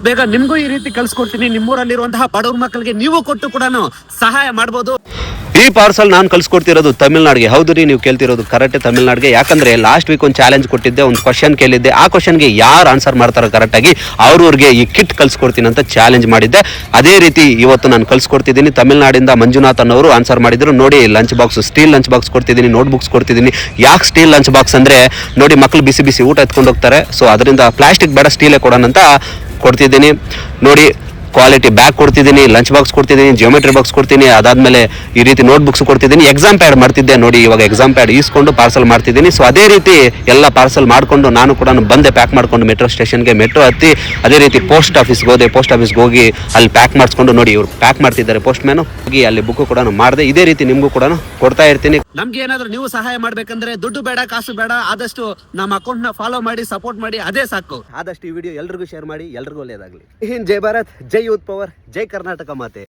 ಬೇಗ ನಿಮ್ಗೂ ಈ ರೀತಿ ಕಳ್ಸಿಕೊಡ್ತೀನಿ. ನಿಮ್ಮೂರಲ್ಲಿರುವಂತಹ ಬಡವ್ರ ಮಕ್ಕಳಿಗೆ ನೀವು ಕೊಟ್ಟು ಕೂಡ ಸಹಾಯ ಮಾಡಬಹುದು. ಈ ಪಾರ್ಸಲ್ ನಾನು ಕಳ್ಸಿಕೊಡ್ತಿರೋದು ತಮಿಳ್ನಾಡಿಗೆ. ಹೌದು ರೀ, ನೀವು ಕೇಳ್ತಿರೋದು ಕರೆಕ್ಟ್ ತಮಿಳ್ನಾಡಿಗೆ. ಯಾಕಂದ್ರೆ ಲಾಸ್ಟ್ ವೀಕ್ ಒಂದು ಚಾಲೆಂಜ್ ಕೊಟ್ಟಿದ್ದೆ, ಒಂದು ಕ್ವಶನ್ ಕೇಳಿದ್ದೆ. ಆ ಕ್ವಶನ್ಗೆ ಯಾರು ಆನ್ಸರ್ ಮಾಡ್ತಾರೋ ಕರೆಕ್ಟಾಗಿ ಅವ್ರವ್ರಿಗೆ ಈ ಕಿಟ್ ಕಳ್ಸಿಕೊಡ್ತೀನಿ ಅಂತ ಚಾಲೆಂಜ್ ಮಾಡಿದ್ದೆ. ಅದೇ ರೀತಿ ಇವತ್ತು ನಾನು ಕಳ್ಸಿಕೊಡ್ತಿದ್ದೀನಿ. ತಮಿಳ್ನಾಡಿಂದ ಮಂಜುನಾಥ್ ಅನ್ನೋರು ಆನ್ಸರ್ ಮಾಡಿದ್ರು. ನೋಡಿ, lunch box, steel lunch box ಕೊಡ್ತಿದ್ದೀನಿ, ನೋಟ್ ಬುಕ್ಸ್ ಕೊಡ್ತಿದ್ದೀನಿ. ಯಾಕೆ ಸ್ಟೀಲ್ ಲಂಚ್ ಬಾಕ್ಸ್ ಅಂದರೆ ನೋಡಿ, ಮಕ್ಕಳು ಬಿಸಿ ಬಿಸಿ ಊಟ ಎತ್ಕೊಂಡು ಹೋಗ್ತಾರೆ. ಸೊ ಅದರಿಂದ ಪ್ಲಾಸ್ಟಿಕ್ ಬೇಡ, ಸ್ಟೀಲೇ ಕೊಡೋಣ ಅಂತ ಕೊಡ್ತಿದ್ದೀನಿ. ನೋಡಿ, ಕ್ವಾಲಿಟಿ ಬ್ಯಾಗ್ ಕೊಡ್ತಿದ್ದೀನಿ, ಲಂಚ್ ಬಾಕ್ಸ್ ಕೊಡ್ತಿದ್ದೀನಿ, ಜಿಯೋಮೆಟ್ರಿ ಬಾಕ್ಸ್ ಕೊಡ್ತೀನಿ. ಅದಾದಮೇಲೆ ಈ ರೀತಿ ನೋಟ್ ಬುಕ್ಸ್ ಕೊಡ್ತಿದ್ದೀನಿ. ಎಕ್ಸಾಮ್ ಪ್ಯಾಡ್ ಮಾಡ್ತಿದ್ದೆ ನೋಡಿ, ಇವಾಗ ಎಕ್ಸಾಮ್ ಪ್ಯಾಡ್ ಈಸ್ಕೊಂಡು ಪಾರ್ಸಲ್ ಮಾಡ್ತಿದ್ದೀನಿ. ಸೊ ಅದೇ ರೀತಿ ಎಲ್ಲ ಪಾರ್ಸಲ್ ಮಾಡಿಕೊಂಡು ನಾನು ಕೂಡ ಬಂದೆ ಪ್ಯಾಕ್ ಮಾಡ್ಕೊಂಡು ಮೆಟ್ರೋ ಸ್ಟೇಷನ್ಗೆ. ಮೆಟ್ರೋ ಹತ್ತಿ ಅದೇ ರೀತಿ ಪೋಸ್ಟ್ ಆಫೀಸ್ಗೆ ಹೋದೆ. ಪೋಸ್ಟ್ ಆಫೀಸ್ಗೆ ಹೋಗಿ ಅಲ್ಲಿ ಪ್ಯಾಕ್ ಮಾಡಿಸ್ಕೊಂಡು ನೋಡಿ, ಇವ್ರು ಪ್ಯಾಕ್ ಮಾಡ್ತಿದ್ದಾರೆ ಪೋಸ್ಟ್ ಮ್ಯಾನು. ಹೋಗಿ ಅಲ್ಲಿ ಬುಕ್ ಕೂಡ ಮಾಡಿದೆ. ಇದೇ ರೀತಿ ನಿಮಗೂ ಕೂಡ ಕೊಡ್ತಾ ಇರ್ತೀನಿ. ನಮ್ಗೆ ಏನಾದ್ರೂ ನೀವು ಸಹಾಯ ಮಾಡ್ಬೇಕಂದ್ರೆ ದುಡ್ಡು ಬೇಡ, ಕಾಸು ಬೇಡ, ಆದಷ್ಟು ನಮ್ಮ ಅಕೌಂಟ್ ನ ಫಾಲೋ ಮಾಡಿ, ಸಪೋರ್ಟ್ ಮಾಡಿ, ಅದೇ ಸಾಕು. ಆದಷ್ಟು ಈ ವಿಡಿಯೋ ಎಲ್ರಿಗೂ ಶೇರ್ ಮಾಡಿ, ಎಲ್ರಿಗೂ ಒಳ್ಳೆಯದಾಗಲಿ. ಜೈ ಭಾರತ್, ಜೈ ಯೂತ್ ಪವರ್, ಜೈ ಕರ್ನಾಟಕ ಮಾತೆ.